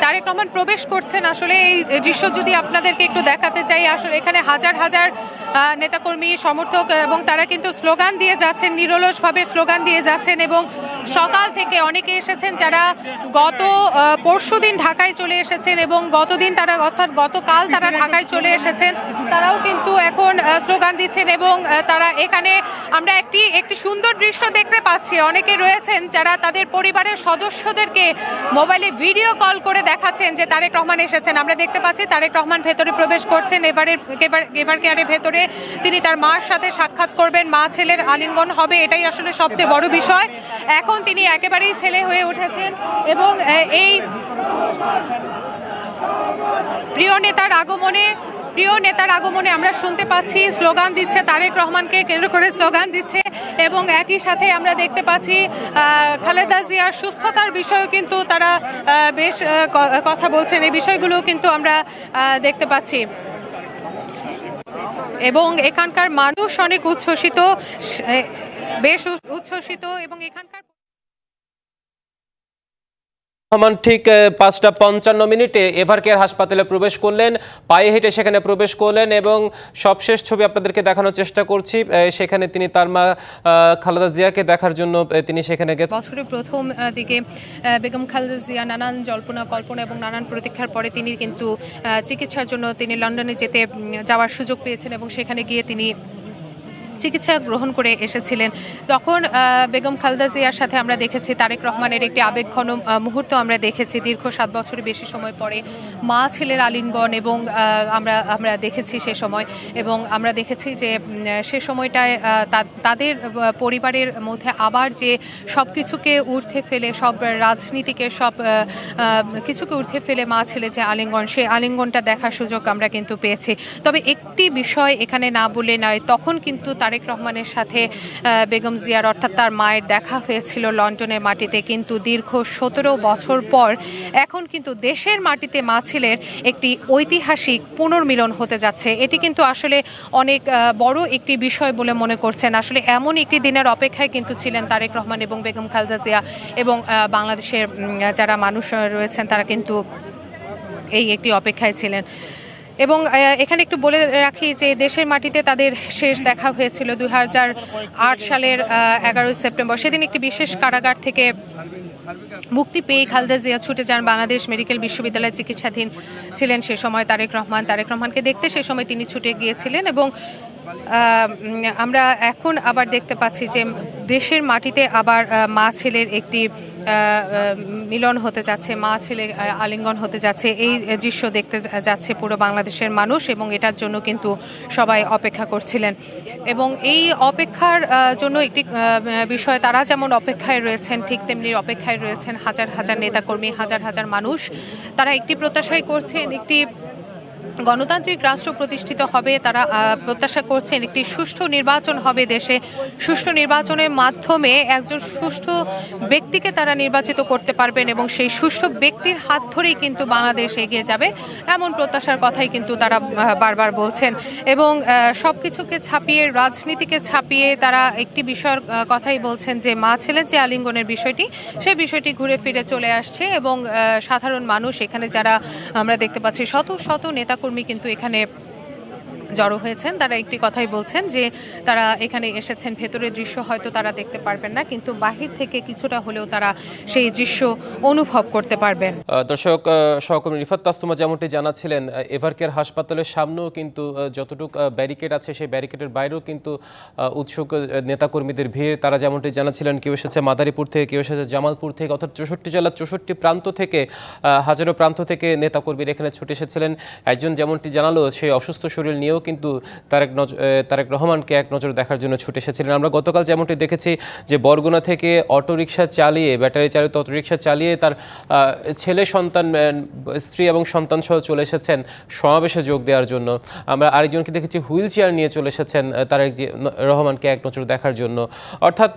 তারেক রহমান প্রবেশ করছেন। আসলে এই দৃশ্য যদি আপনাদেরকে একটু দেখাতে চাই, আসলে এখানে হাজার হাজার নেতাকর্মী সমর্থক এবং তারা কিন্তু স্লোগান দিয়ে যাচ্ছেন, নিরলসভাবে স্লোগান দিয়ে যাচ্ছেন। এবং সকাল থেকে অনেকে এসেছেন যারা গত পরশুদিন ঢাকায় চলে এসেছেন এবং গতদিন তারা অর্থাৎ গতকাল তারা ঢাকায় চলে এসেছেন, তারাও কিন্তু এখন স্লোগান দিচ্ছেন। এবং তারা এখানে আমরা একটি সুন্দর দৃশ্য দেখতে পাচ্ছি। অনেকে রয়েছেন যারা তাদের পরিবারের সদস্যদেরকে মোবাইলে ভিডিও কল করে দেখাচ্ছেন যে তারেক রহমান এসেছেন। আমরা দেখতে পাচ্ছি তারেক রহমান ভেতরে প্রবেশ করছেন। এবার কেয়ারের ভেতরে তিনি তার মার সাথে সাক্ষাৎ করবেন, মা ছেলের আলিঙ্গন হবে, এটাই আসলে সবচেয়ে বড় বিষয়। এখন তিনি একেবারেই ছেলে হয়ে উঠেছেন এবং এই প্রিয় নেতার আগমনে আমরা শুনতে পাচ্ছি স্লোগান দিচ্ছে, তারেক রহমানকে কেন্দ্র করে স্লোগান দিচ্ছে। এবং একই সাথে আমরা দেখতে পাচ্ছি খালেদা জিয়ার সুস্থতার বিষয়েও কিন্তু তারা বেশ কথা বলছেন। এই বিষয়গুলো কিন্তু আমরা দেখতে পাচ্ছি এবং এখানকার মানুষ অনেক উচ্ছ্বসিত, বেশ উচ্ছ্বসিত। এবং এখানকার রহমান ঠিক ৫টা ৫৫ এভারকেয়ার হাসপাতালে প্রবেশ করলেন, পায়ে হেঁটে সেখানে প্রবেশ করলেন এবং সবশেষ ছবি আপনাদেরকে দেখানোর চেষ্টা করছি। সেখানে তিনি তার মা খালেদা জিয়াকে দেখার জন্য তিনি সেখানে গেছেন। বছরের প্রথম দিকে বেগম খালেদা জিয়া নানান জল্পনা কল্পনা এবং নানান প্রতীক্ষার পরে তিনি কিন্তু চিকিৎসার জন্য তিনি লন্ডনে যাওয়ার সুযোগ পেয়েছেন এবং সেখানে গিয়ে তিনি চিকিৎসা গ্রহণ করে এসেছিলেন। তখন বেগম খালেদা জিয়ার সাথে আমরা দেখেছি তারেক রহমানের একটি আবেগঘন মুহূর্ত আমরা দেখেছি। দীর্ঘ ৭ বছরের বেশি সময় পরে মা ছেলের আলিঙ্গন এবং আমরা দেখেছি সে সময়। এবং আমরা দেখেছি যে সে সময়টায় তাদের পরিবারের মধ্যে আবার যে সব কিছুকে ঊর্ধ্বে ফেলে, সব রাজনীতিকে সব কিছুকে ঊর্ধ্বে ফেলে মা ছেলে যে আলিঙ্গন, সেই আলিঙ্গনটা দেখার সুযোগ আমরা কিন্তু পেয়েছি। তবে একটি বিষয় এখানে না বলে নয়, তখন কিন্তু তারেক রহমানের সাথে বেগম জিয়ার অর্থাৎ তার মায়ের দেখা হয়েছিল লন্ডনের মাটিতে। কিন্তু দীর্ঘ ১৭ বছর পর এখন কিন্তু দেশের মাটিতে মা ছেলের একটি ঐতিহাসিক পুনর্মিলন হতে যাচ্ছে। এটি কিন্তু আসলে অনেক বড় একটি বিষয় বলে মনে করছেন। আসলে এমন একটি দিনের অপেক্ষায় কিন্তু ছিলেন তারেক রহমান এবং বেগম খালেদা জিয়া এবং বাংলাদেশের যারা মানুষ রয়েছেন তারা কিন্তু এই একটি অপেক্ষায় ছিলেন। এবং এখানে একটু বলে রাখি যে দেশের মাটিতে তাদের শেষ দেখা হয়েছিল ২০০৮ সালের ১১ সেপ্টেম্বর। সেদিন একটি বিশেষ কারাগার থেকে মুক্তি পেয়ে খালেদা জিয়া ছুটে যান বাংলাদেশ মেডিকেল বিশ্ববিদ্যালয়ে চিকিৎসাধীন ছিলেন সে সময় তারেক রহমানকে দেখতে সে সময় তিনি ছুটে গিয়েছিলেন। এবং আমরা এখন আবার দেখতে পাচ্ছি যে দেশের মাটিতে আবার মা ছেলের একটি মিলন হতে যাচ্ছে, মা ছেলে আলিঙ্গন হতে যাচ্ছে। এই দৃশ্য দেখতে যাচ্ছে পুরো বাংলাদেশের মানুষ এবং এটার জন্য কিন্তু সবাই অপেক্ষা করছিলেন। এবং এই অপেক্ষার জন্য একটি বিষয়, তারা যেমন অপেক্ষায় রয়েছেন ঠিক তেমনি অপেক্ষায় রয়েছেন হাজার হাজার নেতাকর্মী, হাজার হাজার মানুষ। তারা একটি প্রত্যাশাই করছেন, একটি গণতান্ত্রিক রাষ্ট্র প্রতিষ্ঠিত হবে। তারা প্রত্যাশা করছেন একটি সুষ্ঠু নির্বাচন হবে দেশে। সুষ্ঠু নির্বাচনের মাধ্যমে একজন সুষ্ঠু ব্যক্তিকে তারা নির্বাচিত করতে পারবেন এবং সেই সুষ্ঠু ব্যক্তির হাত ধরেই কিন্তু বাংলাদেশ এগিয়ে যাবে, এমন প্রত্যাশার কথাই কিন্তু তারা বারবার বলছেন। এবং সব কিছুকে ছাপিয়ে, রাজনীতিকে ছাপিয়ে তারা একটি বিষয়ের কথাই বলছেন যে মা ছেলের যে আলিঙ্গনের বিষয়টি, সেই বিষয়টি ঘুরে ফিরে চলে আসছে। এবং সাধারণ মানুষ এখানে যারা আমরা দেখতে পাচ্ছি শত শত নেতাকর্মী কিন্তু এখানে জড়ো হয়েছেন, তারা একটি কথাই বলছেন যে তারা এখানে এসেছেন। ভেতরের দৃশ্য হয়তো তারা দেখতে পারবেন না, কিন্তু বাহির থেকে কিছুটা হলেও তারা সেই দৃশ্য অনুভব করতে পারবেন। দর্শক, সহকর্মী রিফাত তাসলিমা যেমনটি জানাচ্ছিলেন, এভারকেয়ার হাসপাতালের সামনেও কিন্তু যতটুকু ব্যারিকেড আছে সেই ব্যারিকেডের বাইরেও কিন্তু উৎসুক নেতাকর্মীদের ভিড়। তারা যেমনটি জানাচ্ছিলেন, কেউ এসেছে মাদারীপুর থেকে, কেউ এসেছে জামালপুর থেকে, অর্থাৎ ৬৪ জেলার ৬৪ প্রান্ত থেকে, হাজারো প্রান্ত থেকে নেতাকর্মীরা এখানে ছুটে এসেছিলেন। একজন যেমনটি জানালো, সেই অসুস্থ শরীর নিয়েও কিন্তু তারেক রহমানকে এক নজর দেখার জন্য ছুটে এসেছিলেন। আমরা গতকাল যেমনটি দেখেছি যে বরগুনা থেকে অটোরিকশা চালিয়ে, ব্যাটারি চালিত অটোরিকশা চালিয়ে তার ছেলে সন্তান, স্ত্রী এবং সন্তান সহ চলে এসেছেন সমাবেশে যোগ দেওয়ার জন্য। আমরা আরেকজনকে দেখেছি হুইল চেয়ার নিয়ে চলে এসেছেন তারেক রহমানকে এক নজর দেখার জন্য। অর্থাৎ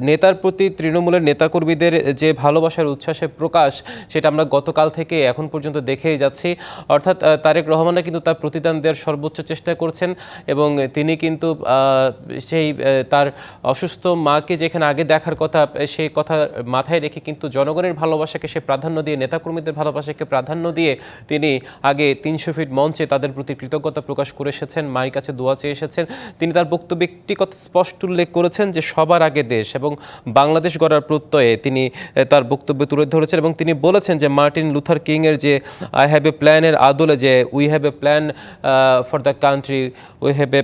নেতার প্রতি তৃণমূলের নেতাকর্মীদের যে ভালোবাসার উচ্ছ্বাসের প্রকাশ, সেটা আমরা গতকাল থেকে এখন পর্যন্ত দেখেই যাচ্ছি। অর্থাৎ তারেক রহমানরা কিন্তু তার প্রতিদান দেওয়ার সর্বোচ্চ চেষ্টা করছেন এবং তিনি কিন্তু সেই তার অসুস্থ মাকে যেখানে আগে দেখার কথা সেই কথা মাথায় রেখে কিন্তু জনগণের ভালোবাসাকে সে প্রাধান্য দিয়ে, নেতাকর্মীদের ভালোবাসাকে প্রাধান্য দিয়ে তিনি আগে 300 ফিট মঞ্চে তাদের প্রতি কৃতজ্ঞতা প্রকাশ করে এসেছেন, মায়ের কাছে দোয়া চেয়ে এসেছেন। তিনি তার বক্তব্যে একটি কথা স্পষ্ট উল্লেখ করেছেন যে সবার আগে দেশ এবং বাংলাদেশ গড়ার প্রত্যয়ে তিনি তার বক্তব্যে তুলে ধরেছেন এবং তিনি বলেছেন যে মার্টিন লুথার কিংয়ের যে আই হ্যাভ এ প্ল্যানের আদলে যে we have a plan for the country, we have a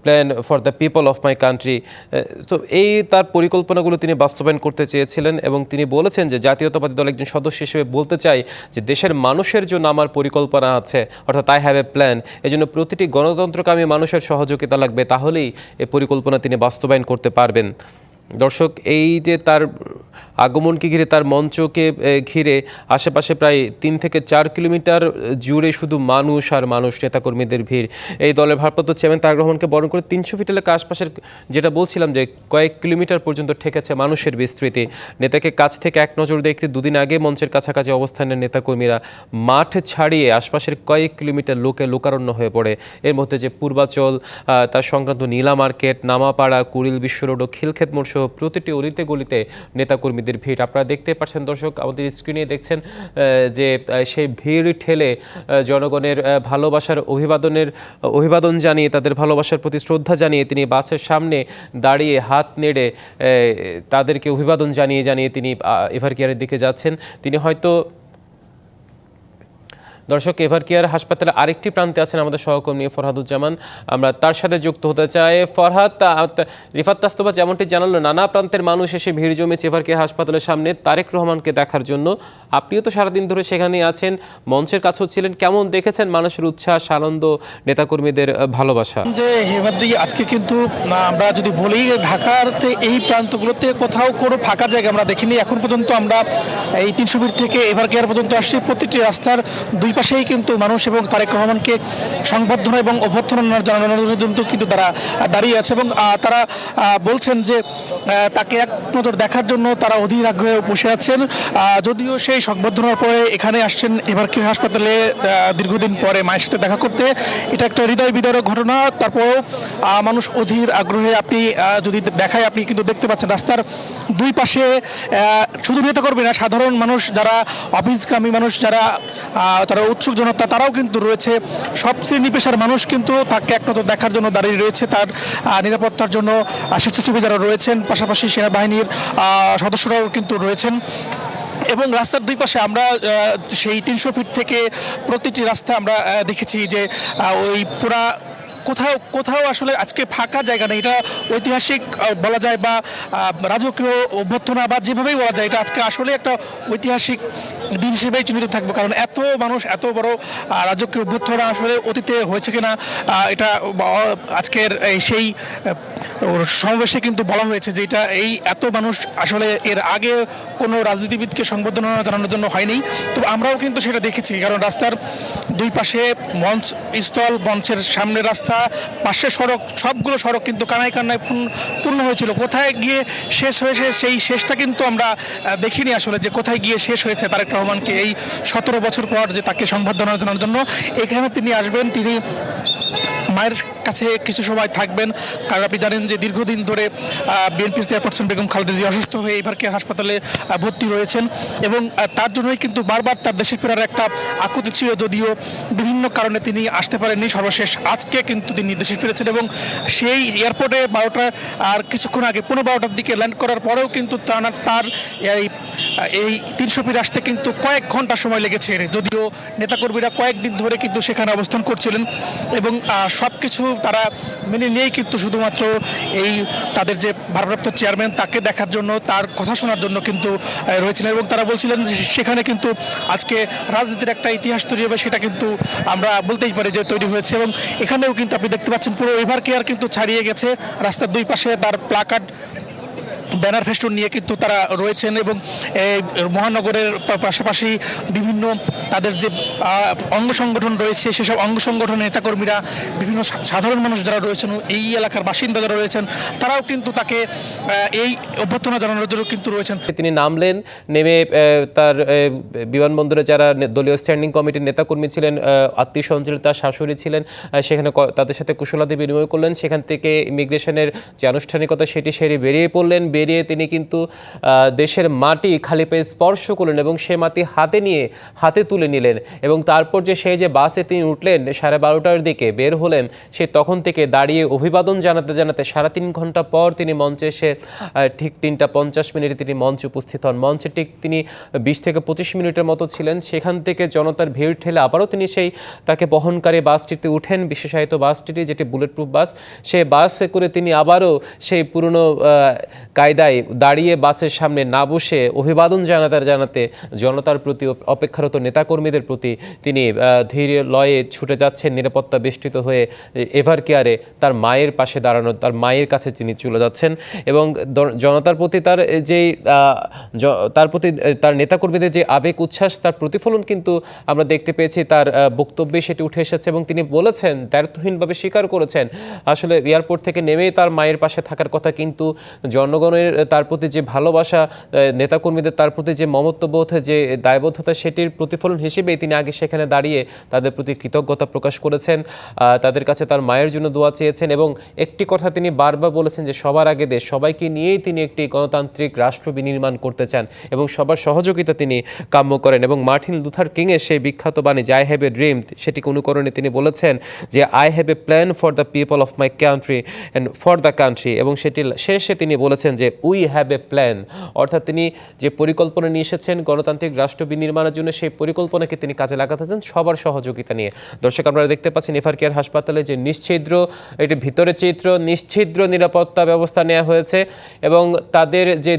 plan for the people of my country. তো এই তার পরিকল্পনাগুলো তিনি বাস্তবায়ন করতে চেয়েছিলেন এবং তিনি বলেছেন যে জাতীয়তাবাদী দল একজন সদস্য হিসেবে বলতে চাই যে দেশের মানুষের জন্য আমার পরিকল্পনা আছে, অর্থাৎ আই হ্যাভ এ প্ল্যান। এজন্য প্রতিটি গণতন্ত্রকামী মানুষের সহযোগিতা লাগবে, তাহলেই এই পরিকল্পনা তিনি বাস্তবায়ন করতে পারবেন। দর্শক, এই যে তার আগমনকে ঘিরে, তার মঞ্চকে ঘিরে আশেপাশে প্রায় 3 থেকে 4 কিলোমিটার জুড়ে শুধু মানুষ আর মানুষ, নেতাকর্মীদের ভিড়। এই দলের ভারপ্রাপ্ত চেয়ারম্যান তারেক রহমানকে বরণ করে 300 ফিট এলাকা আশপাশের, যেটা বলছিলাম যে কয়েক কিলোমিটার পর্যন্ত ঠেকেছে মানুষের বিস্তৃতি। নেতাকে কাছ থেকে এক নজর দেখতে 2 দিন আগে মঞ্চের কাছাকাছি অবস্থানের নেতাকর্মীরা মাঠ ছাড়িয়ে আশপাশের কয়েক কিলোমিটার লোকারণ্য হয়ে পড়ে। এর মধ্যে যে পূর্বাচল, তার সংক্রান্ত নীলা মার্কেট, নামাপাড়া, কুড়িল বিশ্ব রোড ও খিলক্ষেত মোড় সহ প্রতিটি অলিতে গলিতে নেতাকর্মীদের ভিড়। আপনারা দেখতে পাচ্ছেন দর্শক, আমাদের স্ক্রিনে দেখছেন যে সেই ভিড় ঠেলে জনগণের ভালোবাসার অভিবাদন জানিয়ে, তাদের ভালোবাসার প্রতি শ্রদ্ধা জানিয়ে তিনি বাসের সামনে দাঁড়িয়ে হাত নেড়ে তাদেরকে অভিবাদন জানিয়ে তিনি এভারকেয়ারের দিকে যাচ্ছেন। তিনি হয়তো দর্শক, এভারকেয়ার হাসপাতালের আরেকটি প্রান্তে আছেন আমাদের সহকর্মী ফরহাদুজ্জামান, আমরা তার সাথে যুক্ত হতে চাই। ফরহাদ, রিফাত তাস্তফা যেমনটি জানালো, নানা প্রান্তের মানুষ এসে ভিড় জমেছে এভারকেয়ার হাসপাতালের সামনে তারেক রহমানকে দেখার জন্য। আপনিও তো সারাদিন ধরে সেখানে আছেন, মঞ্চের কাছেও ছিলেন, কেমন দেখেছেন মানুষের উচ্ছ্বাস, আনন্দ, নেতাকর্মীদের ভালোবাসা? যে আজকে কিন্তু আমরা যদি বলি ঢাকাতে এই প্রান্তগুলোতে কোথাও কোনো ফাঁকা জায়গা আমরা দেখিনি এখন পর্যন্ত। আমরা এই 300 ফিট থেকে এভারকেয়ার পর্যন্ত আসছি, প্রতিটি রাস্তার দুই পাশেই কিন্তু মানুষ এবং তারেক রহমানকে সংবর্ধনা এবং অভ্যর্থনা জানানোর জন্য কিন্তু তারা দাঁড়িয়ে আছে এবং তারা বলছেন যে তাকে এক নজর দেখার জন্য তারা অধীর আগ্রহে বসে আছেন। যদিও সেই সংবর্ধনার পরে এখানে আসছেন এভারকেয়ার হাসপাতালে দীর্ঘদিন পরে মায়ের সাথে দেখা করতে, এটা একটা হৃদয় বিদারক ঘটনা। তারপরেও মানুষ অধীর আগ্রহে, আপনি যদি দেখায়, আপনি কিন্তু দেখতে পাচ্ছেন রাস্তার দুই পাশে শুধু নেতাকর্মী না, সাধারণ মানুষ যারা অফিসগামী মানুষ, যারা উৎসুক জনতা, তারাও কিন্তু রয়েছে। সব শ্রেণী পেশার মানুষ কিন্তু তাকে এক নজর দেখার জন্য দাঁড়িয়ে রয়েছে। তার নিরাপত্তার জন্য স্বেচ্ছাসেবী যারা রয়েছেন, পাশাপাশি সেনাবাহিনীর সদস্যরাও কিন্তু রয়েছেন। এবং রাস্তার দুই পাশে আমরা সেই 300 ফিট থেকে প্রতিটি রাস্তা আমরা দেখেছি যে ওই পুরা কোথাও আসলে আজকে ফাঁকা জায়গা নেই। এটা ঐতিহাসিক বলা যায় বা রাজকীয় অভ্যর্থনা বা যেভাবেই বলা যায়, এটা আজকে আসলে একটা ঐতিহাসিক দিন হিসেবেই চিহ্নিত থাকবে। কারণ এত মানুষ, এত বড় রাজকীয় অভ্যর্থনা আসলে অতীতে হয়েছে কিনা, এটা আজকের সেই সমাবেশে কিন্তু বলা হয়েছে যে এটা এই এত মানুষ আসলে এর আগে কোনো রাজনীতিবিদকে সংবর্ধনা জানানোর জন্য হয়নি। তো আমরাও কিন্তু সেটা দেখেছি, কারণ রাস্তার দুই পাশে মঞ্চ স্থল, মঞ্চের সামনে রাস্তা, পাশে সড়ক, সবগুলো সড়ক কিন্তু কানায় পূর্ণ হয়েছিল। কোথায় গিয়ে শেষ হয়েছে সেই শেষটা কিন্তু আমরা দেখিনি আসলে, যে কোথায় গিয়ে শেষ হয়েছে তারেক রহমানকে এই 17 বছর পর যে তাকে সংবর্ধনা জানানোর জন্য এখানে তিনি আসবেন। তিনি মায়ের কাছে কিছু সময় থাকবেন, কারণ আপনি জানেন যে দীর্ঘদিন ধরে বিএনপির চেয়ারপারসন বেগম খালেদা জিয়া অসুস্থ হয়ে এভারকেয়ার হাসপাতালে ভর্তি রয়েছেন এবং তার জন্যই কিন্তু বারবার তার দেশে ফেরার একটা আকুতি ছিল, যদিও বিভিন্ন কারণে তিনি আসতে পারেননি। সর্বশেষ আজকে কিন্তু তিনি দেশে ফিরেছেন এবং সেই এয়ারপোর্টে 12টা আর কিছুক্ষণ আগে 12:15টার দিকে ল্যান্ড করার পরেও কিন্তু তার এই 300 ফিট আসতে কিন্তু কয়েক ঘন্টা সময় লেগেছে। যদিও নেতাকর্মীরা কয়েকদিন ধরে কিন্তু সেখানে অবস্থান করছিলেন এবং সব কিছু তারা মেনে নিয়েই কিন্তু শুধুমাত্র এই তাদের যে ভারপ্রাপ্ত চেয়ারম্যান তাকে দেখার জন্য, তার কথা শোনার জন্য কিন্তু রয়েছিলেন এবং তারা বলছিলেন যে সেখানে কিন্তু আজকে রাজনীতির একটা ইতিহাস তৈরি হবে, সেটা কিন্তু আমরা বলতেই পারি যে তৈরি হয়েছে। এবং এখানেও কিন্তু আপনি দেখতে পাচ্ছেন পুরো এভারকেয়ার কিন্তু ছাড়িয়ে গেছে, রাস্তার দুই পাশে তার প্লাকার্ড ব্যানার ফেস্টুন নিয়ে কিন্তু তারা রয়েছেন এবং এই মহানগরের পাশাপাশি বিভিন্ন তাদের যে অঙ্গ সংগঠন রয়েছে সেসব অঙ্গ সংগঠনের নেতাকর্মীরা, বিভিন্ন সাধারণ মানুষ যারা রয়েছেন, এই এলাকার বাসিন্দা যারা রয়েছেন, তারাও কিন্তু তাকে এই অভ্যর্থনা জানানোর জন্য কিন্তু রয়েছেন। তিনি নামলেন, নেমে তার বিমানবন্দরে যারা দলীয় স্ট্যান্ডিং কমিটির নেতাকর্মী ছিলেন, আত্মীয় স্বজন, তার শাশুড়ি ছিলেন, সেখানে তাদের সাথে কুশলাদি বিনিময় করলেন। সেখান থেকে ইমিগ্রেশনের যে আনুষ্ঠানিকতা সেটি সেরে বেরিয়ে পড়লেন। বেরিয়ে তিনি কিন্তু দেশের মাটি খালি পায়ে স্পর্শ করলেন এবং সে মাটি হাতে তুলে নিলেন। এবং তারপর সেই যে বাসে তিনি উঠলেন 12:30টার দিকে বের হলেন, সে তখন থেকে দাঁড়িয়ে অভিবাদন জানাতে 3.5 ঘন্টা পর তিনি মঞ্চে এসে ঠিক 3:50 তিনি মঞ্চে উপস্থিত হন। মঞ্চে ঠিক তিনি 20 থেকে 25 মিনিটের মতো ছিলেন। সেখান থেকে জনতার ভিড় ঠেলে আবারও তিনি তাকে বহনকারী বাসটিতে উঠেন, বিশেষায়িত বাসটিতে, যেটি বুলেট প্রুফ বাস। সেই বাসে করে তিনি আবারও সেই পুরনো কায়দায় দাঁড়িয়ে বাসের সামনে না বসে অভিবাদন জানাতে জনতার প্রতি, অপেক্ষারত নেতাকর্মীদের প্রতি তিনি ধীর লয়ে ছুটে যাচ্ছেন, নিরাপত্তা বেষ্টিত হয়ে এভার কেয়ারে তার মায়ের পাশে দাঁড়ানো, তার মায়ের কাছে তিনি চলে যাচ্ছেন। এবং জনতার প্রতি তার নেতাকর্মীদের যে আবেগ উচ্ছ্বাস, তার প্রতিফলন কিন্তু আমরা দেখতে পেয়েছি তার বক্তব্যে, সেটি উঠে এসেছে। এবং তিনি বলেছেন, দ্ব্যর্থহীনভাবে স্বীকার করেছেন, আসলে এয়ারপোর্ট থেকে নেমেই তার মায়ের পাশে থাকার কথা, কিন্তু জনগণের তার প্রতি যে ভালোবাসা, নেতাকর্মীদের তার প্রতি যে মমত্ববোধ, যে দায়বদ্ধতা, সেটির প্রতিফলন হিসেবেই তিনি আগে সেখানে দাঁড়িয়ে তাদের প্রতি কৃতজ্ঞতা প্রকাশ করেছেন, তাদের কাছে তার মায়ের জন্য দোয়া চেয়েছেন। এবং একটি কথা তিনি বারবার বলেছেন যে সবার আগে দেশ, সবাইকে নিয়েই তিনি একটি গণতান্ত্রিক রাষ্ট্র বিনির্মাণ করতে চান এবং সবার সহযোগিতা তিনি কাম্য করেন। এবং মার্টিন লুথার কিংয়ের সেই বিখ্যাত বাণী যে আই হ্যাভ এ ড্রিম, সেটিকে অনুকরণে তিনি বলেছেন যে I have a plan for the people of my country and for the country. এবং সেটি শেষে তিনি বলেছেন যে উই হ্যাভ এ প্ল্যান, অর্থাৎ তিনি যে পরিকল্পনা নিয়ে এসেছেন গণতান্ত্রিক রাষ্ট্র বিনির্মাণের জন্য, সেই পরিকল্পনাকে তিনি কাজে লাগাতে চান সবার সহযোগিতা নিয়ে। দর্শক, আপনারা দেখতে পাচ্ছেন এভার কেয়ার হাসপাতালে যে নিশ্ছিদ্র, এটি ভিতরে চিত্র, নিশ্ছিদ্র নিরাপত্তা ব্যবস্থা নেওয়া হয়েছে এবং তাদের যে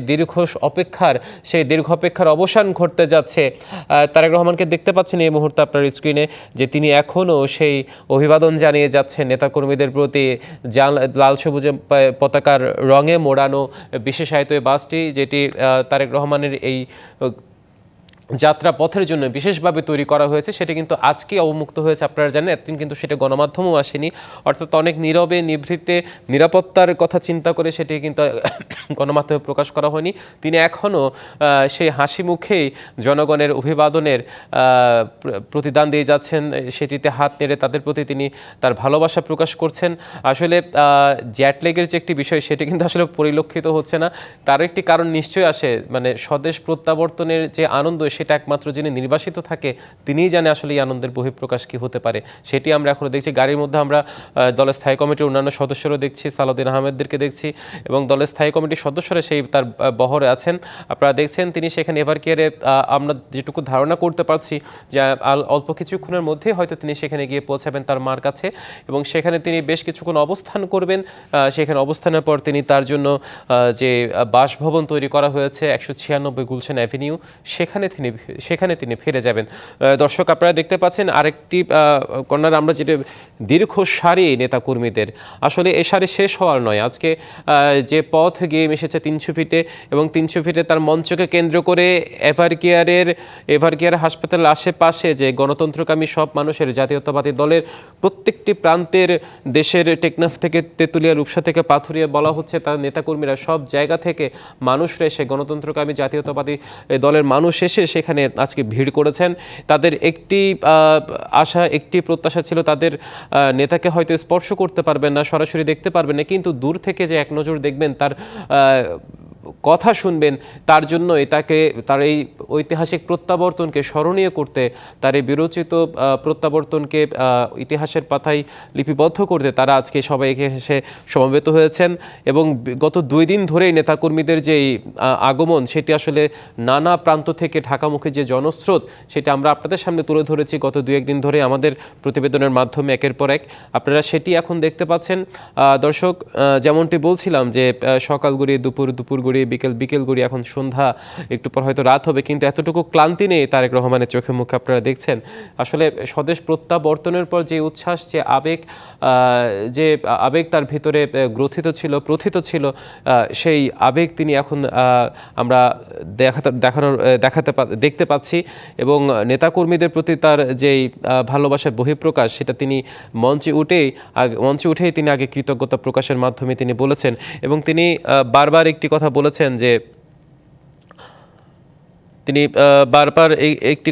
সেই দীর্ঘ অপেক্ষার অবসান ঘটতে যাচ্ছে। তারেক রহমানকে দেখতে পাচ্ছেন এই মুহূর্তে আপনার স্ক্রিনে, যে তিনি এখনও সেই অভিবাদন জানিয়ে যাচ্ছেন নেতাকর্মীদের প্রতি। লাল সবুজ পতাকার রঙে মোড়ানো বিশেষায়িত বাসটি, যেটি তারেক রহমানের এই যাত্রা পথের জন্য বিশেষভাবে তৈরি করা হয়েছে, সেটা কিন্তু আজকে অবমুক্ত হয়েছে। আপনারা জানেন এতদিন কিন্তু সেটা গণমাধ্যমেও আসেনি, অর্থাৎ অনেক নীরবে নিভৃতে নিরাপত্তার কথা চিন্তা করে সেটি কিন্তু গণমাধ্যমে প্রকাশ করা হয়নি। তিনি এখনও সেই হাসি মুখেই জনগণের অভিবাদনের প্রতিদান দিয়ে যাচ্ছেন, সেটিতে হাত নেড়ে তাদের প্রতি তিনি তার ভালোবাসা প্রকাশ করছেন। আসলে জ্যাটলেগের যে একটি বিষয়, সেটি কিন্তু আসলে পরিলক্ষিত হচ্ছে না। তার একটি কারণ নিশ্চয়ই আসে, মানে স্বদেশ প্রত্যাবর্তনের যে আনন্দ, সেটা একমাত্র যিনি নির্বাসিত থাকে তিনিই জানে আসলে এই আনন্দের বহিঃপ্রকাশ কি হতে পারে। সেটি আমরা এখনো দেখছি। গাড়ির মধ্যে আমরা দলের স্থায়ী কমিটির অন্যান্য সদস্যরাও দেখছি, সালাউদ্দিন আহমেদদেরকে দেখছি এবং দলের স্থায়ী কমিটির সদস্যরা সেই তার বহরে আছেন। আপনারা দেখছেন তিনি সেখানে এভার কেয়ারে, আমরা যেটুকু ধারণা করতে পারছি যে অল্প কিছুক্ষণের মধ্যেই হয়তো তিনি সেখানে গিয়ে পৌঁছাবেন তার মার কাছে এবং সেখানে তিনি বেশ কিছুক্ষণ অবস্থান করবেন। সেখানে অবস্থানের পর তিনি তার জন্য যে বাসভবন তৈরি করা হয়েছে 196 গুলশান অ্যাভিনিউ, সেখানে তিনি ফিরে যাবেন। দর্শক, আপনারা দেখতে পাচ্ছেন আরেকটি কর্নার, আমরা যেটা দীর্ঘ সারি নেতাকর্মীদের, আসলে এই সারি শেষ হওয়ার নয়। আজকে যে পথ গিয়ে মিশেছে 300 ফিটে এবং 300 ফিটে তার মঞ্চকে কেন্দ্র করে এভার কেয়ার হাসপাতালের আশেপাশে যে গণতন্ত্রকামী সব মানুষের, জাতীয়তাবাদী দলের প্রত্যেকটি প্রান্তের, দেশের টেকনাফ থেকে তেঁতুলিয়া, রূপসা থেকে পাথুরিয়া বলা হচ্ছে, তার নেতাকর্মীরা সব জায়গা থেকে মানুষরা এসে, গণতন্ত্রকামী জাতীয়তাবাদী দলের মানুষ এসে সেখানে আজকে ভিড় করেছেন। তাদের একটি আশা, একটি প্রত্যাশা ছিল, তাদের নেতাকে হয়তো স্পর্শ করতে পারবেন না, সরাসরি দেখতে পারবেন না, কিন্তু দূর থেকে যে এক নজর দেখবেন, তার কথা শুনবেন, তার জন্যই তার এই ঐতিহাসিক প্রত্যাবর্তনকে স্মরণীয় করতে, তার এই বিরচিত প্রত্যাবর্তনকে ইতিহাসের পাতায় লিপিবদ্ধ করতে তারা আজকে সবাই এসে সমবেত হয়েছেন। এবং গত 2 দিন ধরেই নেতাকর্মীদের যে আগমন, সেটি আসলে নানা প্রান্ত থেকে ঢাকামুখী যে জনস্রোত, সেটা আমরা আপনাদের সামনে তুলে ধরেছি গত 2-1 দিন ধরে আমাদের প্রতিবেদনের মাধ্যমে একের পর এক। আপনারা সেটি এখন দেখতে পাচ্ছেন। দর্শক, যেমনটি বলছিলাম যে সকাল গড়িয়ে দুপুর, দুপুর গড়িয়ে গড়িয়ে বিকেল গড়িয়ে এখন সন্ধ্যা, একটু পর হয়তো রাত হবে, কিন্তু এতটুকু ক্লান্তি নেই তারেক রহমানের চোখে মুখে। আপনারা দেখছেন আসলে স্বদেশ প্রত্যাবর্তনের পর যে উচ্ছ্বাস, যে আবেগ তার ভিতরে গ্রথিত ছিল, প্রথিত ছিল, সেই আবেগ তিনি এখন আমরা দেখতে পাচ্ছি। এবং নেতাকর্মীদের প্রতি তার যেই ভালোবাসার বহিঃপ্রকাশ, সেটা তিনি মঞ্চে উঠেই তিনি আগে কৃতজ্ঞতা প্রকাশের মাধ্যমে তিনি বলেছেন। এবং তিনি বারবার একটি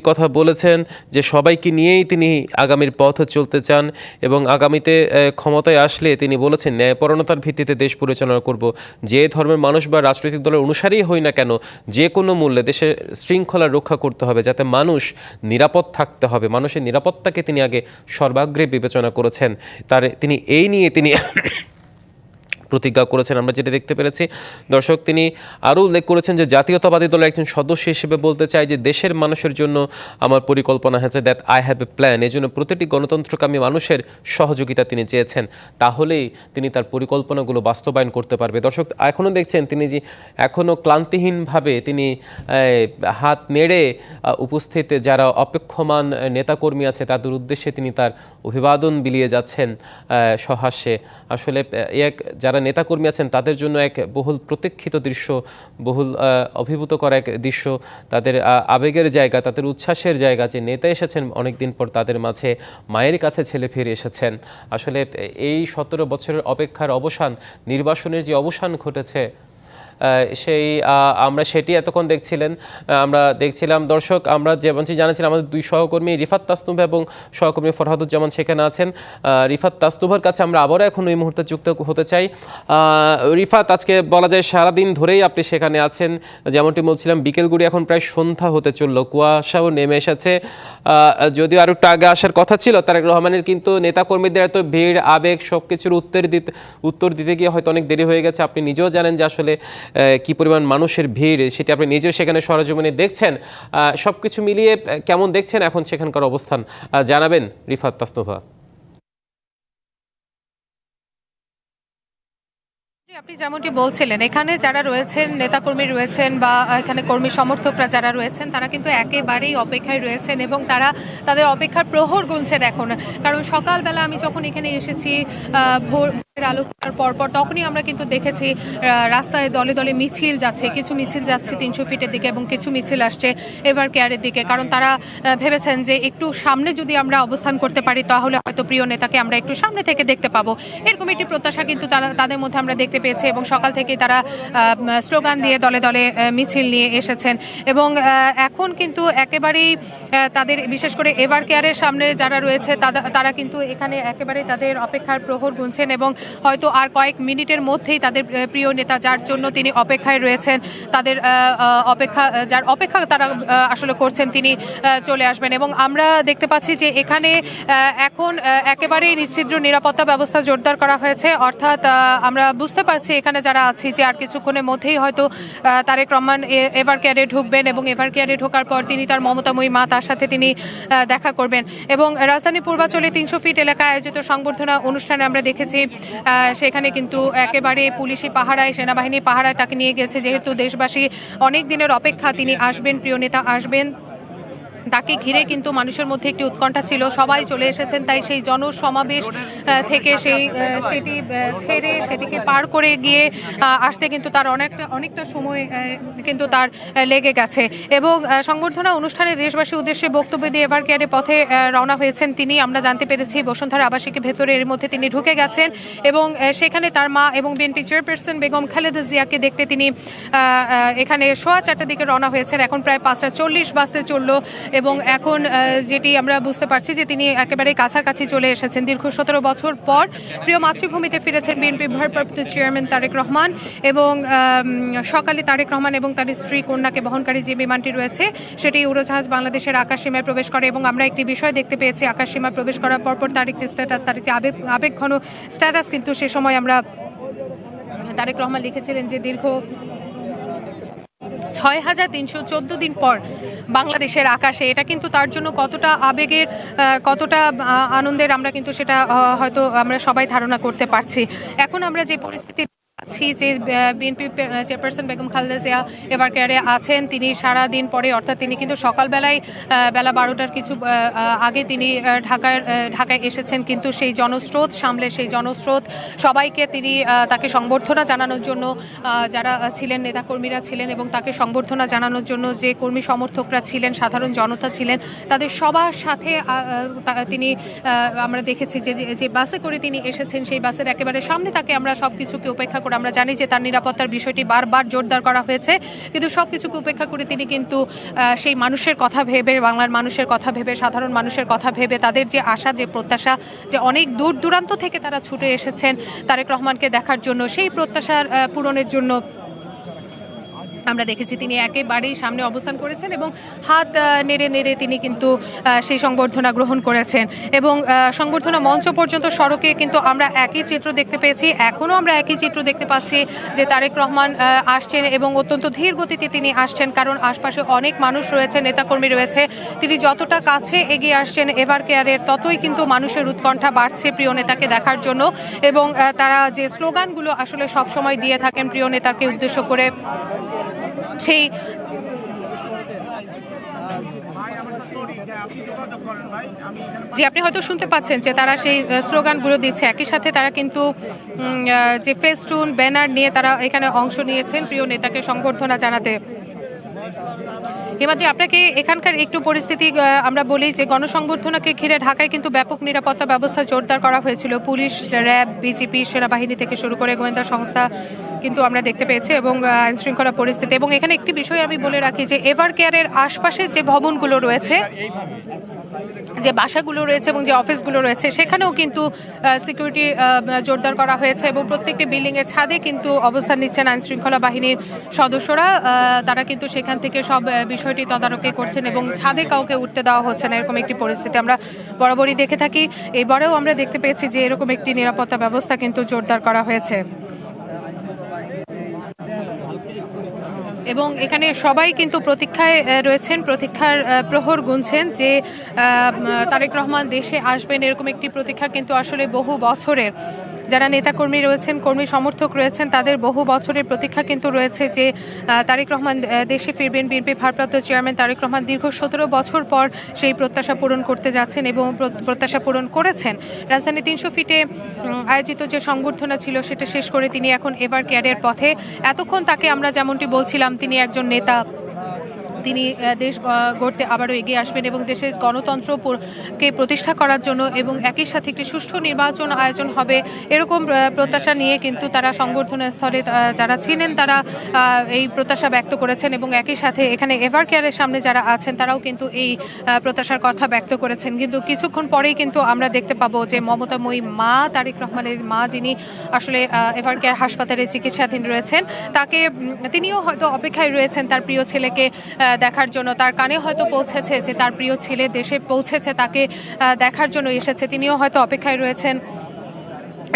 কথা বলেছেন যে সবাইকে নিয়েই তিনি আগামীর পথে চলতে চান এবং আগামীতে ক্ষমতায় আসলে তিনি বলেছেন ন্যায়পরায়ণতার ভিত্তিতে দেশ পরিচালনা করব। যে ধর্মের মানুষ বা রাজনৈতিক দলের অনুসারীই হই না কেন, যে কোনো মূল্যে দেশের শৃঙ্খলা রক্ষা করতে হবে, যাতে মানুষ নিরাপদ থাকতে হবে। মানুষের নিরাপত্তাকে তিনি আগে সর্বাগ্রে বিবেচনা করেছেন। তিনি এই নিয়ে প্রতিজ্ঞা করেছেন, আমরা যেটা দেখতে পেরেছি। দর্শক, তিনি আরও উল্লেখ করেছেন যে জাতীয়তাবাদী দলের একজন সদস্য হিসেবে বলতে চাই যে দেশের মানুষের জন্য আমার পরিকল্পনা হয়েছে, that I have a plan. এই জন্য প্রতিটি গণতন্ত্রকামী মানুষের সহযোগিতা তিনি চেয়েছেন, তাহলেই তিনি তার পরিকল্পনাগুলো বাস্তবায়ন করতে পারবে। দর্শক, এখনও দেখছেন তিনি যে এখনও ক্লান্তিহীনভাবে তিনি হাত নেড়ে উপস্থিত যারা অপেক্ষমান নেতাকর্মী আছে তাদের উদ্দেশ্যে তিনি তার অভিবাদন বিলিয়ে যাচ্ছেন সহাস্যে। আসলে যারা নেতাকর্মী আছেন তাদের জন্য এক বহুল প্রতীক্ষিত দৃশ্য, বহুল অভিভূতকর এক দৃশ্য, তাদের আবেগের জায়গা, তাদের উচ্ছ্বাসের জায়গা, যে নেতা এসেছেন অনেকদিন পর তাদের মাঝে, মায়ের কাছে ছেলে ফিরে এসেছেন। আসলে এই 17 বছরের অপেক্ষার অবসান, নির্বাসনের যে অবসান ঘটেছে, আমরা সেটি এতক্ষণ দেখছিলাম। দর্শক, আমরা যেমনটি জানাছিলাম, আমাদের দুই সহকর্মী রিফাত তাসনুভা এবং সহকর্মী ফরহাদুজ্জামান সেখানে আছেন। রিফাত তাসনুভার কাছে আমরা আবারও এখন এই মুহূর্তে যুক্ত হতে চাই। রিফাত, আজকে বলা যায় সারাদিন ধরেই আপনি সেখানে আছেন। যেমনটি বলছিলাম, বিকেল গড়িয়ে এখন প্রায় সন্ধ্যা হতে চলল, কুয়াশাও নেমে এসেছে। যদিও আরও একটু আগে আসার কথা ছিল তারেক রহমানের, কিন্তু নেতাকর্মীদের এত ভিড়, আবেগ, সব কিছুর উত্তর দিতে গিয়ে হয়তো অনেক দেরি হয়ে গেছে। আপনি নিজেও জানেন যে আসলে কি পরিমাণ মানুষের ভিড়, সেটি আপনি নিজেও সেখানে সরেজমিনে দেখছেন। সবকিছু মিলিয়ে কেমন দেখছেন এখন সেখানকার অবস্থান, জানাবেন রিফাত তাসনুভা। আপনি যেমনটি বলছিলেন, এখানে যারা রয়েছেন, নেতাকর্মী রয়েছেন বা এখানে কর্মী সমর্থকরা যারা রয়েছেন, তারা কিন্তু একেবারেই অপেক্ষায় রয়েছেন এবং তারা তাদের অপেক্ষার প্রহর গুনছেন এখন। কারণ সকালবেলা আমি যখন এখানে এসেছি ভোরের আলো পরপর, তখনই আমরা কিন্তু দেখেছি রাস্তায় দলে দলে মিছিল যাচ্ছে, কিছু মিছিল যাচ্ছে 300 ফিটের দিকে এবং কিছু মিছিল আসছে এভার কেয়ারের দিকে। কারণ তারা ভেবেছেন যে একটু সামনে যদি আমরা অবস্থান করতে পারি তাহলে হয়তো প্রিয় নেতাকে আমরা একটু সামনে থেকে দেখতে পাবো, এরকম একটি প্রত্যাশা কিন্তু তাদের মধ্যে আমরা দেখতে পেয়েছি। এবং সকাল থেকে তারা স্লোগান দিয়ে দলে দলে মিছিল নিয়ে এসেছেন এবং এখন কিন্তু একেবারেই তাদের, বিশেষ করে এভার কেয়ারের সামনে যারা রয়েছে তারা কিন্তু এখানে একেবারেই তাদের অপেক্ষার প্রহর গুনছেন এবং হয়তো আর কয়েক মিনিটের মধ্যেই তাদের প্রিয় নেতা যার জন্য তিনি অপেক্ষায় রয়েছেন, তাদের যার অপেক্ষা তারা আসলে করছেন, তিনি চলে আসবেন। এবং আমরা দেখতে পাচ্ছি যে এখানে এখন একেবারেই নিশ্চিদ্র নিরাপত্তা ব্যবস্থা জোরদার করা হয়েছে। অর্থাৎ আমরা বুঝতে পারছি এখানে যারা আছি যে আর কিছুক্ষণের মধ্যেই হয়তো তারেক রহমান এভার কেয়ারে ঢুকবেন এবং এভার কেয়ারে ঢোকার পর তিনি তার মমতাময়ী মা, তার সাথে তিনি দেখা করবেন। এবং রাজধানী পূর্বাঞ্চলে 300 ফিট এলাকায় আয়োজিত সংবর্ধনা অনুষ্ঠানে আমরা দেখেছি সেখানে কিন্তু একেবারে পুলিশি পাহারায়, সেনাবাহিনী পাহারায় তাকে নিয়ে গেছে, যেহেতু দেশবাসী অনেক দিনের অপেক্ষা, তিনি আসবেন, প্রিয় নেতা আসবেন। তাকে ঘিরে কিন্তু মানুষের মধ্যে একটি উৎকণ্ঠা ছিল, সবাই চলে এসেছেন। তাই সেই জনসমাবেশ থেকে সেটি ছেড়ে সেটিকে পার করে গিয়ে আসতে কিন্তু তার অনেকটা সময় কিন্তু তার লেগে গেছে। এবং সংবর্ধনা অনুষ্ঠানে দেশবাসীর উদ্দেশ্যে বক্তব্য দিয়ে এভার কেয়ারের পথে রওনা হয়েছেন তিনি। আমরা জানতে পেরেছি বসুন্ধরা আবাসিকের ভেতরে এর মধ্যে তিনি ঢুকে গেছেন এবং সেখানে তার মা এবং বিএনপি চেয়ারপারসন বেগম খালেদা জিয়াকে দেখতে তিনি এখানে 4:15 দিকে রওনা হয়েছেন। এখন প্রায় 5:40 বাজতে চললো এবং এখন যেটি আমরা বুঝতে পারছি যে তিনি একেবারে কাছাকাছি চলে এসেছেন। দীর্ঘ 17 বছর পর প্রিয় মাতৃভূমিতে ফিরেছেন বিএনপি ভারপ্রাপ্ত চেয়ারম্যান তারেক রহমান এবং সকালে তারেক রহমান এবং তার স্ত্রী কন্যাকে বহনকারী যে বিমানটি রয়েছে সেটি উড়োজাহাজ বাংলাদেশের আকাশসীমায় প্রবেশ করে এবং আমরা একটি বিষয় দেখতে পেয়েছি, আকাশসীমায় প্রবেশ করার পরপর তার একটি স্ট্যাটাস, তার একটি আবেগঘন স্ট্যাটাস কিন্তু সে সময় আমরা তারেক রহমান লিখেছিলেন যে দীর্ঘ 6314 দিন পর বাংলাদেশের আকাশে, এটা কিন্তু তার জন্য কতটা আবেগের, কতটা আনন্দের আমরা কিন্তু সেটা হয়তো আমরা সবাই ধারণা করতে পারছি। এখন আমরা যে পরিস্থিতি আছি যে BNP chairperson Begum Khaleda Zia ever কেয়ারে আছেন। তিনি সারা দিন পরে, অর্থাৎ তিনি কিন্তু সকালবেলায় বেলা 12টার কিছু আগে তিনি ঢাকায় এসেছেন, কিন্তু সেই জনস্রোত সামলে সেই জনস্রোত সবাইকে তিনি তাকে সংবর্ধনা জানানোর জন্য যারা ছিলেন, নেতাকর্মীরা ছিলেন এবং তাকে সংবর্ধনা জানানোর জন্য যে কর্মী সমর্থকরা ছিলেন, সাধারণ জনতা ছিলেন, তাদের সবার সাথে তিনি আমরা দেখেছি যে বাসে করে তিনি এসেছেন, সেই বাসের একেবারে সামনে তাকে আমরা সব কিছুকে উপেক্ষা করে, আমরা জানি যে তার নিরাপত্তার বিষয়টি বারবার জোরদার করা হয়েছে, কিন্তু সব কিছুকে উপেক্ষা করে তিনি কিন্তু সেই মানুষের কথা ভেবে, বাংলার মানুষের কথা ভেবে, সাধারণ মানুষের কথা ভেবে, তাদের যে আশা, যে প্রত্যাশা, যে অনেক দূর দূরান্ত থেকে তারা ছুটে এসেছেন তারেক রহমানকে দেখার জন্য, সেই প্রত্যাশার পূরণের জন্য আমরা দেখেছি তিনি একেবারেই সামনে অবস্থান করেছেন এবং হাত নেড়ে নেড়ে তিনি কিন্তু সেই সংবর্ধনা গ্রহণ করেছেন এবং সংবর্ধনা মঞ্চ পর্যন্ত সড়কে কিন্তু আমরা একই চিত্র দেখতে পেয়েছি। এখনও আমরা একই চিত্র দেখতে পাচ্ছি যে তারেক রহমান আসছেন এবং অত্যন্ত ধীর গতিতে তিনি আসছেন, কারণ আশপাশে অনেক মানুষ রয়েছে, নেতাকর্মী রয়েছে। তিনি যতটা কাছে এগিয়ে আসছেন এভার কেয়ারের, ততই কিন্তু মানুষের উৎকণ্ঠা বাড়ছে প্রিয় নেতাকে দেখার জন্য এবং তারা যে স্লোগানগুলো আসলে সবসময় দিয়ে থাকেন প্রিয় নেতাকে উদ্দেশ্য করে, সেই যে আপনি হয়তো শুনতে পাচ্ছেন যে তারা সেই স্লোগানগুলো দিচ্ছে। একই সাথে তারা কিন্তু যে ফেস্টুন, ব্যানার নিয়ে তারা এখানে অংশ নিয়েছেন প্রিয় নেতাকে সংবর্ধনা জানাতে। হিমাদ্রি, আপনাকে এখানকার একটু পরিস্থিতি আমরা বলি যে গণসংবর্ধনাকে ঘিরে ঢাকায় কিন্তু ব্যাপক নিরাপত্তা ব্যবস্থা জোরদার করা হয়েছিল। পুলিশ, র্যাব, বিজিপি, সেনাবাহিনী থেকে শুরু করে গোয়েন্দা সংস্থা কিন্তু আমরা দেখতে পেয়েছি এবং আইন শৃঙ্খলা পরিস্থিতি। এবং এখানে একটি বিষয় আমি বলে রাখি যে এভার কেয়ারের আশপাশে যে ভবনগুলো রয়েছে, যে বাসাগুলো রয়েছে এবং যে অফিসগুলো রয়েছে, সেখানেও কিন্তু সিকিউরিটি জোরদার করা হয়েছে এবং প্রত্যেকটি বিল্ডিংয়ের ছাদে কিন্তু অবস্থান নিচ্ছেন আইন শৃঙ্খলা বাহিনীর সদস্যরা। তারা কিন্তু সেখান থেকে সব বিষয়টি তদারকি করছেন এবং ছাদে কাউকে উঠতে দেওয়া হচ্ছে না, এরকম একটি পরিস্থিতি আমরা বরাবরই দেখে থাকি। এবারেও আমরা দেখতে পেয়েছি যে এরকম একটি নিরাপত্তা ব্যবস্থা কিন্তু জোরদার করা হয়েছে এবং এখানে সবাই কিন্তু প্রতীক্ষায় রয়েছেন, প্রতীক্ষার প্রহর গুনছেন যে তারেক রহমান দেশে আসবেন। এরকম একটি প্রতীক্ষা কিন্তু আসলে বহু বছরের, যারা নেতাকর্মী রয়েছেন, কর্মী সমর্থক রয়েছেন, তাদের বহু বছরের প্রতীক্ষা কিন্তু রয়েছে যে তারেক রহমান দেশে ফিরবেন। বিএনপি ভারপ্রাপ্ত চেয়ারম্যান তারেক রহমান দীর্ঘ 17 বছর পর সেই প্রত্যাশা পূরণ করতে যাচ্ছেন এবং প্রত্যাশা পূরণ করেছেন। রাজধানী 300 ফিটে আয়োজিত যে সংবর্ধনা ছিল সেটা শেষ করে তিনি এখন এভার কেয়ারের পথে। এতক্ষণ তাকে আমরা যেমনটি বলছিলাম, তিনি একজন নেতা, তিনি দেশ গড়তে আবারও এগিয়ে আসবেন এবং দেশের গণতন্ত্রকে প্রতিষ্ঠা করার জন্য এবং একই সাথে একটি সুষ্ঠু নির্বাচন আয়োজন হবে, এরকম প্রত্যাশা নিয়ে কিন্তু তারা সংবর্ধনা স্থলে যারা ছিলেন তারা এই প্রত্যাশা ব্যক্ত করেছেন এবং একই সাথে এখানে এভার কেয়ারের সামনে যারা আছেন তারাও কিন্তু এই প্রত্যাশার কথা ব্যক্ত করেছেন। কিন্তু কিছুক্ষণ পরেই কিন্তু আমরা দেখতে পাবো যে মমতাময়ী মা, তারেক রহমানের মা, যিনি আসলে এভার কেয়ার হাসপাতালে চিকিৎসাধীন রয়েছেন, তিনিও হয়তো অপেক্ষায় রয়েছেন তার প্রিয় ছেলেকে দেখার জন্য। তার কানে হয়তো পৌঁছেছে যে তার প্রিয় ছেলে দেশে পৌঁছেছে, তাকে দেখার জন্য এসেছে, তিনিও হয়তো অপেক্ষায় রয়েছেন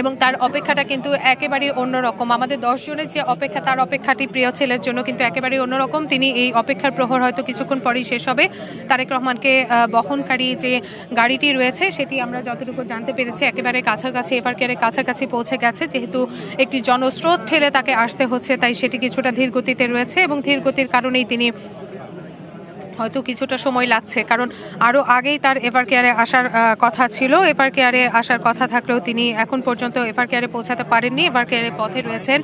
এবং তার অপেক্ষাটা কিন্তু একেবারেই অন্যরকম। আমাদের 10 জনের যে অপেক্ষা, তার অপেক্ষাটি প্রিয় ছেলের জন্য কিন্তু একেবারেই অন্যরকম। তিনি এই অপেক্ষার প্রহর হয়তো কিছুক্ষণ পরেই শেষ হবে। তারেক রহমানকে বহনকারী যে গাড়িটি রয়েছে সেটি আমরা যতটুকু জানতে পেরেছি একেবারে কাছাকাছি, এভার কেয়ারের কাছাকাছি পৌঁছে গেছে। যেহেতু একটি জনস্রোত ঠেলে তাকে আসতে হচ্ছে, তাই সেটি কিছুটা ধীর গতিতে রয়েছে এবং ধীর গতির কারণেই তিনি হয়তো কিছুটা সময় লাগছে, কারণ আরও আগেই তার এভার কেয়ারে আসার কথা ছিল। এভার কেয়ারে আসার কথা থাকলেও তিনি এখন পর্যন্ত এভার কেয়ারে পৌঁছাতে পারেননি। এভার কেয়ারের পথে রয়েছেন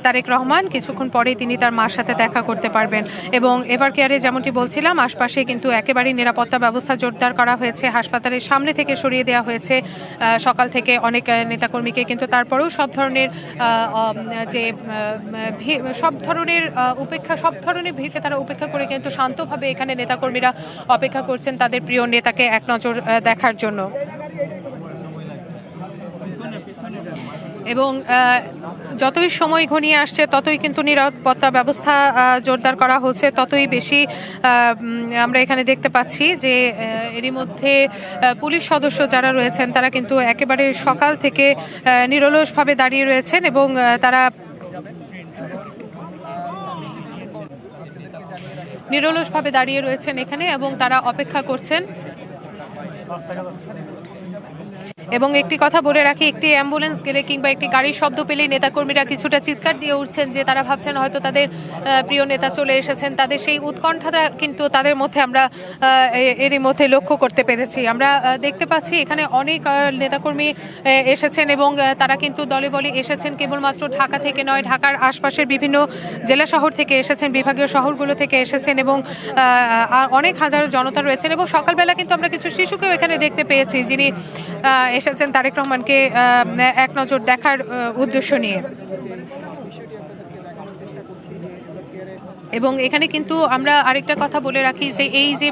তারেক রহমান। কিছুক্ষণ পরেই তিনি তার মার সাথে দেখা করতে পারবেন এবং এভার কেয়ারে যেমনটি বলছিলাম, আশপাশে কিন্তু একেবারেই নিরাপত্তা ব্যবস্থা জোরদার করা হয়েছে। হাসপাতালের সামনে থেকে সরিয়ে দেওয়া হয়েছে সকাল থেকে অনেক নেতাকর্মীকে, কিন্তু তারপরেও সব ধরনের সব ধরনের ভিড়কে তারা উপেক্ষা করে কিন্তু শান্তভাবে এখানে নেতাকর্মীরা অপেক্ষা করছেন তাদের প্রিয় নেতাকে এক নজর দেখার জন্য। এবং যতই সময় ঘনিয়ে আসছে ততই কিন্তু নিরাপত্তা ব্যবস্থা জোরদার করা হচ্ছে, ততই বেশি আমরা এখানে দেখতে পাচ্ছি যে এরই মধ্যে পুলিশ সদস্য যারা রয়েছেন তারা কিন্তু একেবারে সকাল থেকে নিরলসভাবে দাঁড়িয়ে রয়েছেন এবং তারা নিরলসভাবে দাঁড়িয়ে রয়েছেন এখানে এবং তারা অপেক্ষা করছেন এবং একটি কথা বলে রাখি, একটি অ্যাম্বুলেন্স গেলে কিংবা একটি গাড়ির শব্দ পেলেই নেতাকর্মীরা কিছুটা চিৎকার দিয়ে উঠছেন, যে তারা ভাবছেন হয়তো তাদের প্রিয় নেতা চলে এসেছেন। তাদের সেই উৎকণ্ঠাটা কিন্তু তাদের মধ্যে আমরা এরই মধ্যে লক্ষ্য করতে পেরেছি। আমরা দেখতে পাচ্ছি এখানে অনেক নেতাকর্মী এসেছেন এবং তারা কিন্তু দলে বলে এসেছেন। কেবলমাত্র ঢাকা থেকে নয়, ঢাকার আশপাশের বিভিন্ন জেলা শহর থেকে এসেছেন, বিভাগীয় শহরগুলো থেকে এসেছেন এবং অনেক হাজারো জনতা রয়েছেন। এবং সকালবেলা কিন্তু আমরা কিছু শিশুকেও এখানে দেখতে পেয়েছি, যিনি এসেছেন তারেক রহমানকে এক নজর দেখার উদ্দেশ্য নিয়ে। এবং এখানে কিন্তু আমরা আরেকটা কথা বলে রাখি যে এই যে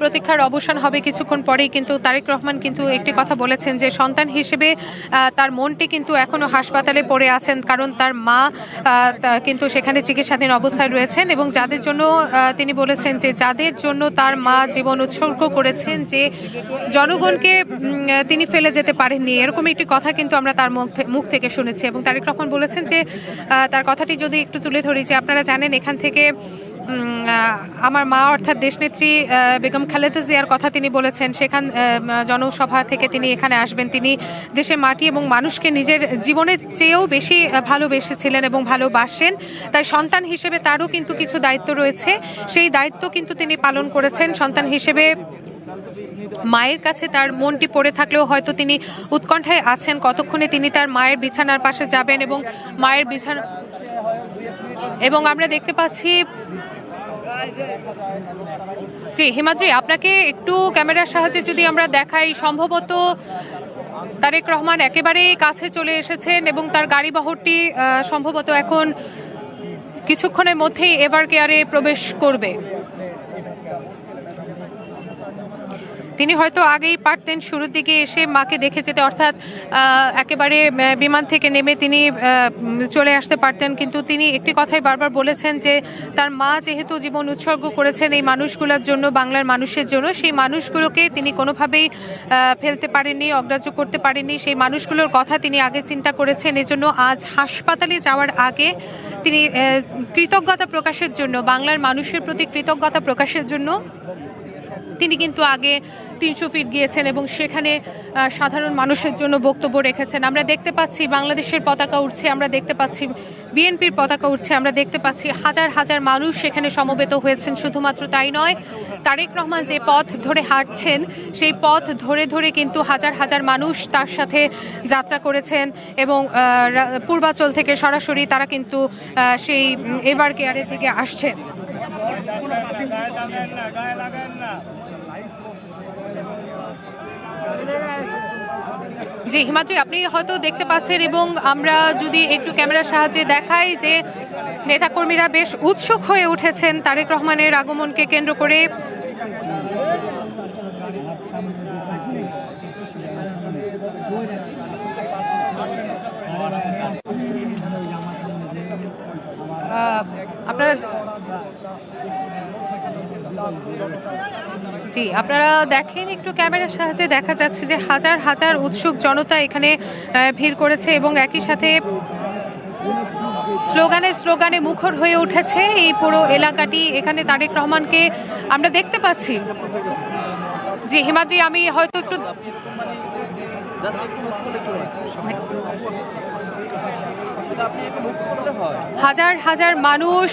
প্রতীক্ষার অবসান হবে কিছুক্ষণ পরেই। কিন্তু তারেক রহমান কিন্তু একটি কথা বলেছেন যে সন্তান হিসেবে তার মনটি কিন্তু এখনো হাসপাতালে পড়ে আছেন, কারণ তার মা কিন্তু সেখানে চিকিৎসাধীন অবস্থায় রয়েছেন। এবং যাদের জন্য তিনি বলেছেন যে যাদের জন্য তার মা জীবন উৎসর্গ করেছেন, যে জনগণকে তিনি ফেলে যেতে পারেননি, এরকম একটি কথা কিন্তু আমরা তার মুখ থেকে শুনেছি। এবং তারেক রহমান বলেছেন যে তার কথাটি যদি একটু তুলে ধরি, যে আপনারা জানেন এখান থেকে আমার মা অর্থাৎ দেশনেত্রী বেগম খালেদা জিয়ার কথা তিনি বলেছেন। সেখান জনসভা থেকে তিনি এখানে আসবেন। তিনি দেশের মাটি এবং মানুষকে নিজের জীবনের চেয়েও বেশি ভালোবেসেছিলেন এবং ভালোবাসেন। তাই সন্তান হিসেবে তারও কিন্তু কিছু দায়িত্ব রয়েছে, সেই দায়িত্ব কিন্তু তিনি পালন করেছেন। সন্তান হিসেবে মায়ের কাছে তার মনটি পড়ে থাকলেও হয়তো তিনি উৎকণ্ঠায় আছেন কতক্ষণে তিনি তার মায়ের বিছানার পাশে যাবেন এবং মায়ের বিছানা। এবং আমরা দেখতে পাচ্ছি, জি হিমাদ্রি, আপনাকে একটু ক্যামেরার সাহায্যে যদি আমরা দেখাই, সম্ভবত তারেক রহমান একেবারে কাছে চলে এসেছেন এবং তার গাড়ি বহরটি সম্ভবত এখন কিছুক্ষণের মধ্যেই এভার কেয়ারে প্রবেশ করবে। তিনি হয়তো আগেই পারতেন শুরুর দিকে এসে মাকে দেখে যেতে, অর্থাৎ একেবারে বিমান থেকে নেমে তিনি চলে আসতে পারতেন। কিন্তু তিনি একটি কথাই বারবার বলেছেন যে তার মা যেহেতু জীবন উৎসর্গ করেছেন এই মানুষগুলোর জন্য, বাংলার মানুষের জন্য, সেই মানুষগুলোকে তিনি কোনোভাবেই ফেলতে পারেননি, অগ্রাহ্য করতে পারেননি। সেই মানুষগুলোর কথা তিনি আগে চিন্তা করেছেন। এজন্য আজ হাসপাতালে যাওয়ার আগে তিনি কৃতজ্ঞতা প্রকাশের জন্য, বাংলার মানুষের প্রতি কৃতজ্ঞতা প্রকাশের জন্য তিনি কিন্তু আগে 300 ফিট গিয়েছেন এবং সেখানে সাধারণ মানুষের জন্য বক্তব্য রেখেছেন। আমরা দেখতে পাচ্ছি বাংলাদেশের পতাকা উঠছে, আমরা দেখতে পাচ্ছি বিএনপির পতাকা উঠছে, আমরা দেখতে পাচ্ছি হাজার হাজার মানুষ সেখানে সমবেত হয়েছেন। শুধুমাত্র তাই নয়, তারেক রহমান যে পথ ধরে হাঁটছেন সেই পথ ধরে ধরে কিন্তু হাজার হাজার মানুষ তার সাথে যাত্রা করেছেন এবং পূর্বাঞ্চল থেকে সরাসরি তারা কিন্তু সেই এভার কেয়ারের দিকে আসছেন। জি হিমাদ্রি, আপনি হয়তো দেখতে পাচ্ছেন এবং আমরা যদি একটু ক্যামেরার সাহায্যে দেখাই যে নেতাকর্মীরা বেশ উৎসুক হয়ে উঠেছেন তারেক রহমানের আগমনকে কেন্দ্র করে। জি আপনারা দেখেন একটু ক্যামেরার সাহায্যে, দেখা যাচ্ছে যে হাজার হাজার উৎসুক জনতা এখানে ভিড় করেছে এবং একই সাথে স্লোগানে স্লোগানে মুখর হয়ে উঠেছে এই পুরো এলাকাটি। এখানে তারেক রহমানকে আমরা দেখতে পাচ্ছি। জি হিমাদ্রি, আমি হয়তো একটু হাজার হাজার মানুষ,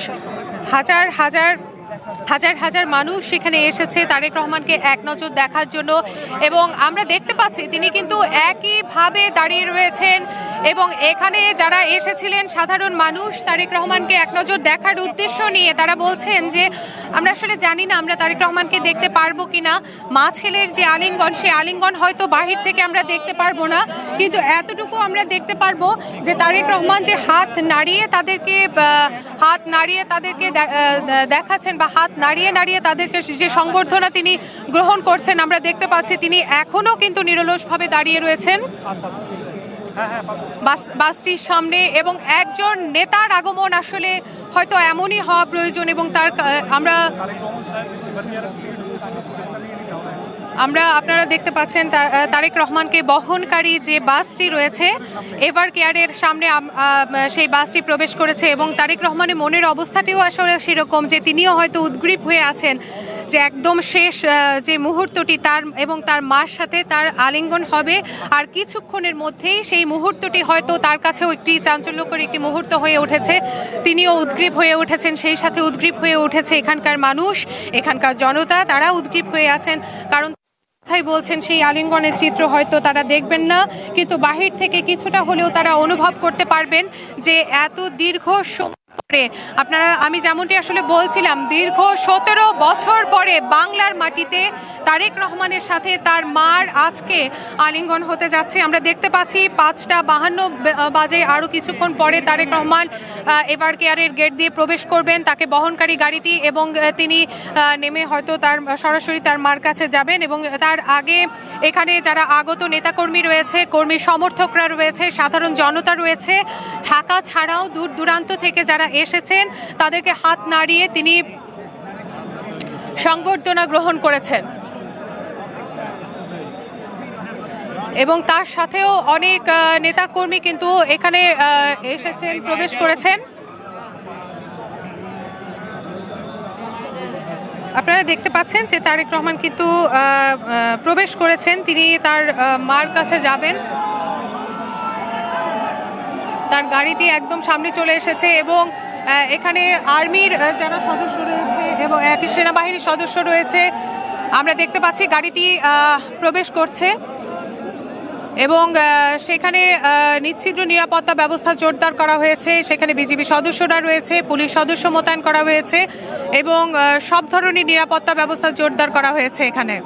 হাজার হাজার হাজার হাজার মানুষ সেখানে এসেছে তারেক রহমানকে এক নজর দেখার জন্য। এবং আমরা দেখতে পাচ্ছি তিনি কিন্তু একইভাবে দাঁড়িয়ে রয়েছেন এবং এখানে যারা এসেছিলেন সাধারণ মানুষ তারেক রহমানকে এক নজর দেখার উদ্দেশ্য নিয়ে তারা বলছেন যে আমরা আসলে জানি না আমরা তারেক রহমানকে দেখতে পারবো কিনা। মা ছেলের যে আলিঙ্গন, সেই আলিঙ্গন হয়তো বাহির থেকে আমরা দেখতে পারবো না, কিন্তু এতটুকু আমরা দেখতে পারবো যে তারেক রহমান যে হাত নাড়িয়ে তাদেরকে দেখাচ্ছেন বা হাত নাড়িয়ে নাড়িয়ে তাদেরকে যে সংবর্ধনা তিনি গ্রহণ করছেন আমরা দেখতে পাচ্ছি। তিনি এখনো কিন্তু নিরলসভাবে দাঁড়িয়ে রয়েছেন বাসটির সামনে এবং একজন নেতার আগমন আসলে হয়তো এমনই হওয়া প্রয়োজন এবং তার আমরা আপনারা দেখতে পাচ্ছেন তারেক রহমানকে বহনকারী যে বাসটি রয়েছে এভার কেয়ারের সামনে সেই বাসটি প্রবেশ করেছে এবং তারেক রহমানের মনের অবস্থাটিও আসলে সেরকম যে তিনিও হয়তো উদ্গ্রীব হয়ে আছেন যে একদম শেষ যে মুহূর্তটি তার এবং তার মার সাথে তার আলিঙ্গন হবে, আর কিছুক্ষণের মধ্যেই সেই মুহূর্তটি হয়তো তার কাছেও একটি চাঞ্চল্যকর একটি মুহূর্ত হয়ে উঠেছে। তিনিও উদ্গ্রীব হয়ে উঠেছেন, সেই সাথে উদ্গ্রীব হয়ে উঠেছে এখানকার মানুষ, এখানকার জনতা, তারা উদ্গ্রীব হয়ে আছেন। কারণ কথাই বলছেন, সেই আলিঙ্গনের চিত্র হয়তো তারা দেখবেন না, কিন্তু বাহির থেকে কিছুটা হলেও তারা অনুভব করতে পারবেন যে এত দীর্ঘ সময় পরে আমি যেমনটি আসলে বলছিলাম, দীর্ঘ 17 বছর পরে বাংলার মাটিতে তারেক রহমানের সাথে তার মার আজকে আলিঙ্গন হতে যাচ্ছে। আমরা দেখতে পাচ্ছি 5:52 বাজে, আরও কিছুক্ষণ পরে তারেক রহমান এভার কেয়ারের গেট দিয়ে প্রবেশ করবেন, তাকে বহনকারী গাড়িটি, এবং তিনি নেমে হয়তো সরাসরি তার মার কাছে যাবেন। এবং তার আগে এখানে যারা আগত নেতাকর্মী রয়েছে, কর্মী সমর্থকরা রয়েছে, সাধারণ জনতা রয়েছে, ঢাকা ছাড়াও দূর দূরান্ত থেকে যারা এসেছেন তাদেরকে হাত নাড়িয়ে তিনি সংবর্ধনা গ্রহণ করেছেন। এবং তার সাথেও অনেক নেতাকর্মী কিন্তু এখানে এসেছেন, প্রবেশ করেছেন। আপনারা দেখতে পাচ্ছেন যে তারেক রহমান কিন্তু প্রবেশ করেছেন, তিনি তার মার কাছে যাবেন। তার গাড়িটি একদম সামনে চলে এসেছে এবং এখানে আর্মির যারা সদস্য রয়েছে এবং সেনাবাহিনীর সদস্য রয়েছে, আমরা দেখতে পাচ্ছি গাড়িটি প্রবেশ করছে এবং সেখানে নিশ্চিদ্র নিরাপত্তা ব্যবস্থা জোরদার করা হয়েছে। সেখানে বিজিবি সদস্যরা রয়েছে, পুলিশ সদস্য মোতায়েন করা হয়েছে এবং সব ধরনের নিরাপত্তা ব্যবস্থা জোরদার করা হয়েছে এখানে।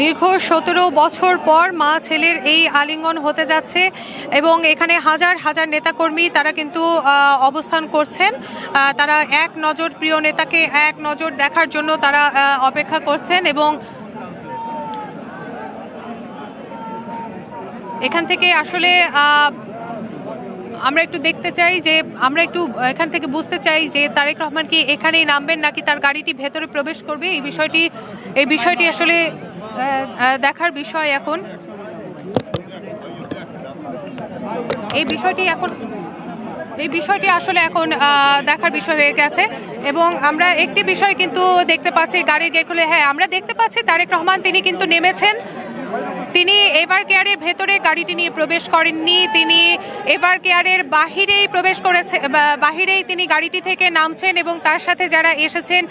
দীর্ঘ 17 বছর পর মা ছেলের এই আলিঙ্গন হতে যাচ্ছে এবং এখানে হাজার হাজার নেতাকর্মী তারা কিন্তু অবস্থান করছেন। তারা এক নজর প্রিয় নেতাকে এক নজর দেখার জন্য তারা অপেক্ষা করছেন এবং এখান থেকে আসলে আমরা একটু দেখতে চাই যে আমরা একটু এখান থেকে বুঝতে চাই যে তারেক রহমান কি এখানেই নামবেন নাকি তার গাড়িটি ভেতরে প্রবেশ করবে। এই বিষয়টি আসলে দেখার বিষয় এখন। এই বিষয়টি আসলে এখন দেখার বিষয় হয়ে গেছে এবং আমরা একটি বিষয় কিন্তু দেখতে পাচ্ছি গাড়ির গেট খুলে, হ্যাঁ আমরা দেখতে পাচ্ছি তারেক রহমান তিনি কিন্তু নেমেছেন। তিনি এভার কেয়ারের ভেতরে গাড়িটি নিয়ে প্রবেশ করেননি, তিনি এভার কেয়ারের বাহিরেই প্রবেশ করেছে, বাহিরেই তিনি গাড়িটি থেকে নামছেন এবং তার সাথে যারা এসেছেন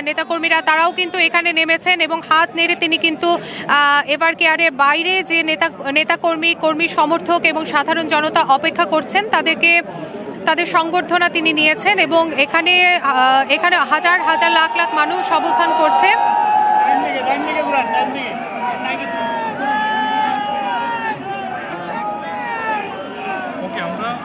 নেতাকর্মীরা তারাও কিন্তু এখানে নেমেছেন এবং হাত নেড়ে তিনি কিন্তু এভার কেয়ারের বাইরে যে কর্মী সমর্থক এবং সাধারণ জনতা অপেক্ষা করছেন তাদের সংবর্ধনা তিনি নিয়েছেন এবং এখানে হাজার হাজার লাখ লাখ মানুষ অবস্থান করছে।